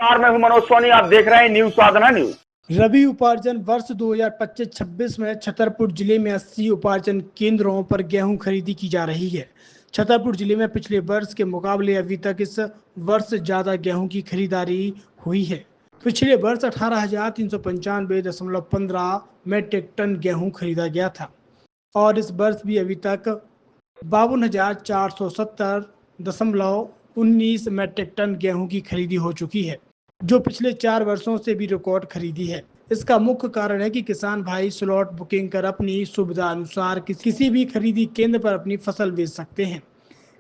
नमस्कार, मैं हूं मनोज सोनी। आप देख रहे हैं न्यूज साधना न्यूज। रबी उपार्जन वर्ष 2025-26 में छतरपुर जिले में 80 उपार्जन केंद्रों पर गेहूं खरीदी की जा रही है। छतरपुर जिले में पिछले वर्ष के मुकाबले अभी तक इस वर्ष ज्यादा गेहूं की खरीदारी हुई है। पिछले वर्ष 18,395.15 मेट्रिक टन गेहूं खरीदा गया था और इस वर्ष भी अभी तक 52,470.19 मेट्रिक टन गेहूं की खरीदी हो चुकी है, जो पिछले 4 वर्षों से भी रिकॉर्ड खरीदी है। इसका मुख्य कारण है कि किसान भाई स्लॉट बुकिंग कर अपनी सुविधा अनुसार किसी भी खरीदी केंद्र पर अपनी फसल बेच सकते हैं।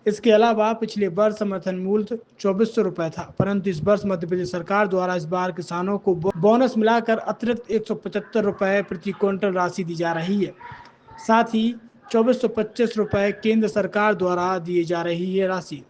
इसके अलावा पिछले वर्ष समर्थन मूल्य 2400 रुपये था, परंतु इस वर्ष मध्य प्रदेश सरकार द्वारा इस बार किसानों को बोनस मिलाकर अतिरिक्त 175 रुपये प्रति क्विंटल राशि दी जा रही है। साथ ही 2425 रुपये केंद्र सरकार द्वारा दिए जा रही है राशि।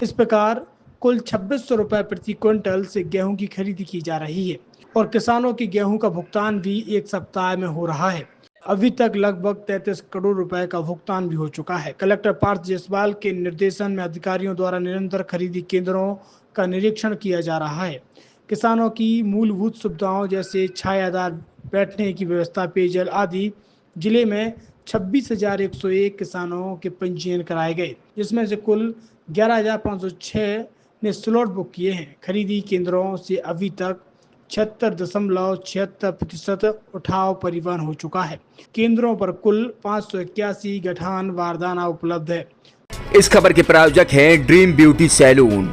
इस प्रकार कुल 2600 रुपये प्रति क्विंटल से गेहूं की खरीदी की जा रही है और किसानों की गेहूं का भुगतान भी एक सप्ताह में हो रहा है। अभी तक लगभग 33 करोड़ रुपए का भुगतान भी हो चुका है। कलेक्टर पार्थ जायसवाल के निर्देशन में अधिकारियों द्वारा निरंतर खरीदी केंद्रों का निरीक्षण किया जा रहा है। किसानों की मूलभूत सुविधाओं जैसे छायादार बैठने की व्यवस्था, पेयजल आदि जिले में 26,101 किसानों के पंजीयन कराए गए, जिसमें से कुल 11,506 ने स्लॉट बुक किए हैं। खरीदी केंद्रों से अभी तक 76.76% उठाव परिवहन हो चुका है। केंद्रों पर कुल 581 गठान बारदाना उपलब्ध है। इस खबर के प्रायोजक हैं ड्रीम ब्यूटी सैलून,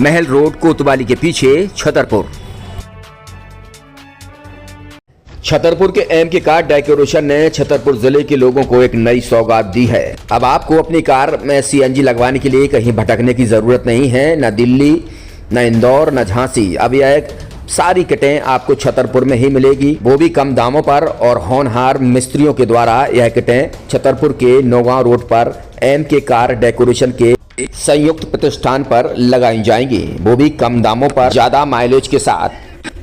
महल रोड, कोतवाली के पीछे, छतरपुर। छतरपुर के एमके कार डेकोरेशन ने छतरपुर जिले के लोगों को एक नई सौगात दी है। अब आपको अपनी कार में सीएनजी लगवाने के लिए कहीं भटकने की जरूरत नहीं है, न दिल्ली, न इंदौर, न झांसी। अब यह सारी किटें आपको छतरपुर में ही मिलेगी, वो भी कम दामों पर। और होनहार मिस्त्रियों के द्वारा यह किटें छतरपुर के नौगांव रोड पर एमके कार डेकोरेशन के संयुक्त प्रतिष्ठान पर लगाई जाएंगी, वो भी कम दामों पर, ज्यादा माइलेज के साथ।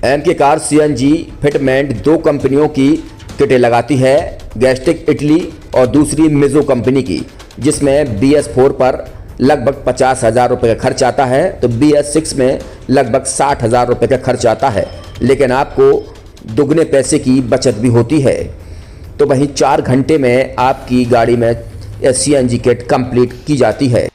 एमके कार सीएनजी फिटमेंट 2 कंपनियों की किटें लगाती है, गैस्टिक इटली और दूसरी मिजो कंपनी की, जिसमें BS4 पर लगभग 50,000 रुपये का खर्च आता है, तो BS6 में लगभग 60,000 रुपये का खर्च आता है, लेकिन आपको दुगने पैसे की बचत भी होती है। तो वहीं 4 घंटे में आपकी गाड़ी में सीएनजी किट कंप्लीट की जाती है।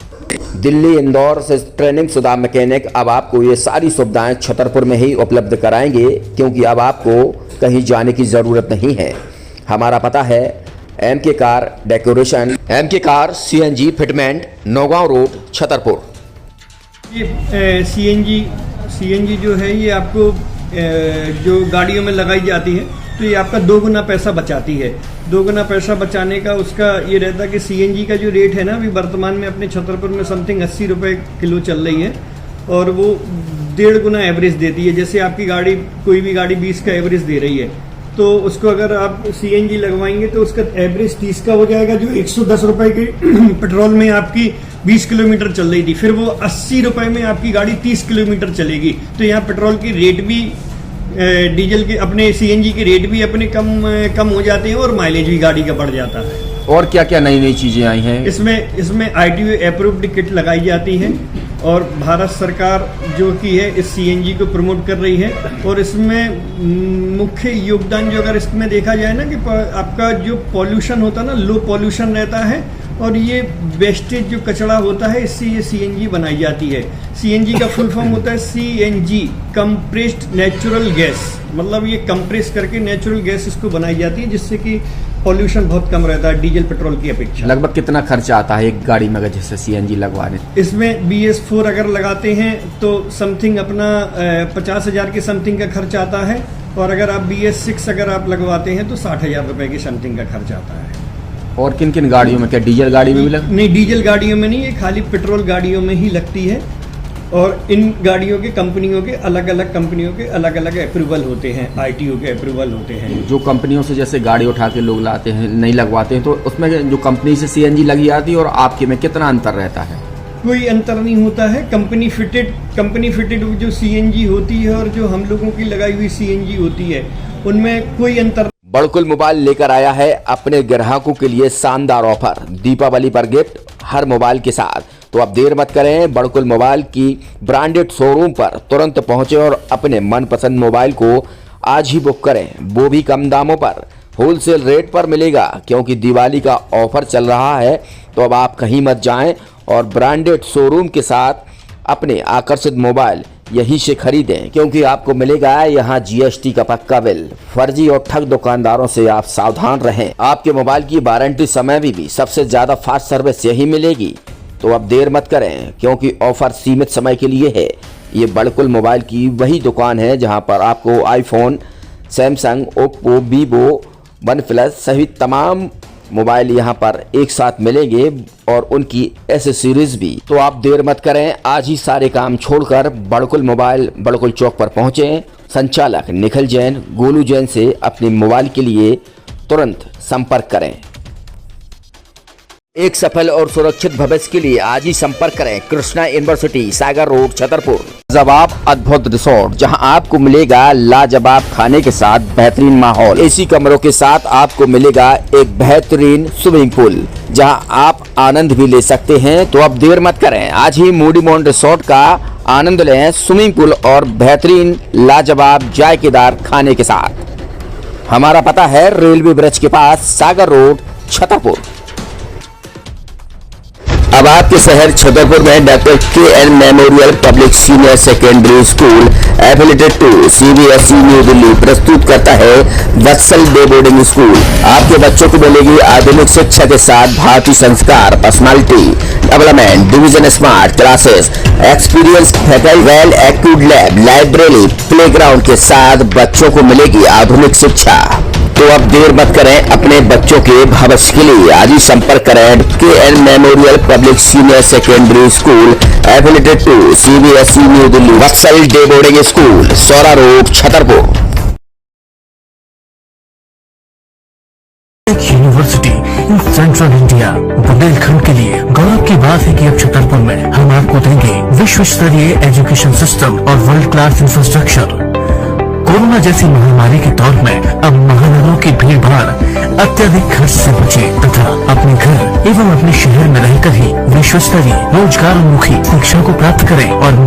दिल्ली, इंदौर से ट्रेनिंग शुदा मैकेनिक अब आपको ये सारी सुविधाएं छतरपुर में ही उपलब्ध कराएंगे, क्योंकि अब आपको कहीं जाने की ज़रूरत नहीं है। हमारा पता है MK car decoration, MK car CNG fitment, Naugaon road, Chhatarpur. ये सीएनजी जो है ये आपको जो गाड़ियों में लगाई जाती है, तो ये आपका 2 गुना पैसा बचाती है। 2 गुना पैसा बचाने का उसका ये रहता है कि सीएनजी का जो रेट है ना, अभी वर्तमान में अपने छतरपुर में समथिंग 80 रुपये किलो चल रही है और वो 1.5 गुना एवरेज देती है। जैसे आपकी गाड़ी, कोई भी गाड़ी 20 का एवरेज दे रही है, तो उसको अगर आप सीएनजी लगवाएंगे तो उसका एवरेज 30 का हो जाएगा। जो 110 रुपए के पेट्रोल में आपकी 20 किलोमीटर चल रही थी, फिर वो 80 रुपए में आपकी गाड़ी 30 किलोमीटर चलेगी। तो यहाँ पेट्रोल की रेट भी, डीजल के, अपने सीएनजी के रेट भी अपने कम हो जाते हैं और माइलेज भी गाड़ी का बढ़ जाता है। और क्या क्या नई नई चीजें आई हैं? इसमें ITO अप्रूव्ड किट लगाई जाती है और भारत सरकार जो की है इस सीएनजी को प्रमोट कर रही है। और इसमें मुख्य योगदान जो अगर इसमें देखा जाए ना, कि आपका जो पॉल्यूशन होता है ना, लो पॉल्यूशन रहता है और ये वेस्टेज जो कचरा होता है, इससे ये सीएनजी बनाई जाती है। सीएनजी का फुल फॉर्म होता है CNG, कंप्रेस्ड नेचुरल गैस। मतलब ये कंप्रेस करके नेचुरल गैस इसको बनाई जाती है, जिससे कि पॉल्यूशन बहुत कम रहता है डीजल पेट्रोल की अपेक्षा। लगभग कितना खर्चा आता है एक गाड़ी में जैसे सीएनजी लगवाने? इसमें BS4 अगर लगाते हैं तो समथिंग अपना 50,000 के समथिंग का खर्च आता है, और अगर आप BS6 अगर आप लगवाते हैं तो 60,000 रुपए की समथिंग का खर्च आता है। और किन किन गाड़ियों में? क्या डीजल गाड़ी में भी नहीं, डीजल गाड़ियों में नहीं, ये खाली पेट्रोल गाड़ियों में ही लगती है। और इन गाड़ियों के कंपनियों के अलग अलग अप्रूवल होते हैं, ITO के अप्रूवल होते हैं। जो कंपनियों से जैसे गाड़ी उठा के लोग लाते हैं, नहीं लगवाते हैं, तो उसमें जो कंपनी से सीएनजी लगी आती है और आपके में कितना अंतर रहता है? कोई अंतर नहीं होता है। कंपनी फिटेड जो सीएनजी होती है और जो हम लोगों की लगाई हुई सीएनजी होती है, उनमें कोई अंतर। बड़कुल मोबाइल लेकर आया है अपने ग्राहकों के लिए शानदार ऑफर, दीपावली पर गिफ्ट हर मोबाइल के साथ। तो तो अब देर मत करें, बड़कुल मोबाइल की ब्रांडेड शोरूम पर तुरंत पहुंचे और अपने मनपसंद मोबाइल को आज ही बुक करें, वो भी कम दामों पर, होलसेल रेट पर मिलेगा। क्योंकि दिवाली का ऑफर चल रहा है, तो अब आप कहीं मत जाएं और ब्रांडेड शोरूम के साथ अपने आकर्षित मोबाइल यहीं से खरीदें, क्योंकि आपको मिलेगा यहाँ जीएसटी का पक्का बिल। फर्जी और ठग दुकानदारों से आप सावधान रहें। आपके मोबाइल की वारंटी समय में भी सबसे ज्यादा फास्ट सर्विस यही मिलेगी। तो अब देर मत करें, क्योंकि ऑफर सीमित समय के लिए है। ये बड़कुल मोबाइल की वही दुकान है जहां पर आपको iPhone, Samsung, Oppo, Vivo, OnePlus सहित तमाम मोबाइल यहां पर एक साथ मिलेंगे और उनकी एसेसरीज भी। तो आप देर मत करें, आज ही सारे काम छोड़कर बड़कुल मोबाइल बड़कुल चौक पर पहुंचें। संचालक निखिल जैन, गोलू जैन से अपने मोबाइल के लिए तुरंत संपर्क करें। एक सफल और सुरक्षित भविष्य के लिए आज ही संपर्क करें कृष्णा यूनिवर्सिटी, सागर रोड, छतरपुर। लाजवाब अद्भुत रिसोर्ट, जहां आपको मिलेगा लाजवाब खाने के साथ बेहतरीन माहौल, एसी कमरों के साथ आपको मिलेगा एक बेहतरीन स्विमिंग पूल, जहां आप आनंद भी ले सकते हैं। तो अब देर मत करें, आज ही मूडीमोन रिसोर्ट का आनंद लें, स्विमिंग पूल और बेहतरीन लाजवाब जायकेदार खाने के साथ। हमारा पता है रेलवे ब्रिज के पास, सागर रोड, छतरपुर। अब आपके शहर छतरपुर में doctor KN. Memorial public senior secondary school affiliated to CBSE New Delhi प्रस्तुत करता है वत्सल डे बोर्डिंग स्कूल। आपके बच्चों को मिलेगी आधुनिक शिक्षा के साथ भारतीय संस्कार, personality development, division smart classes, experience faculty, well accrued lab, library, playground के साथ बच्चों को मिलेगी आधुनिक शिक्षा। तो अब देर मत करें, अपने बच्चों के भविष्य के लिए आज ही संपर्क करें KN. Memorial public senior secondary school affiliated to CBSE New Delhi, Vatsal day boarding school, Saura road, Chhatarpur. University in central India, Bundelkhand के लिए गौरव की बात है कि अब छतरपुर में हम आपको देंगे विश्व स्तरीय एजुकेशन सिस्टम और वर्ल्ड क्लास इंफ्रास्ट्रक्चर। कोरोना जैसी महामारी के दौर में अब महानगरों की भीड़ भाड़ अत्यधिक खर्च से बचे तथा अपने घर एवं अपने शहर में रहकर ही विश्व स्तरीय रोजगार उन्मुखी शिक्षा को प्राप्त करें और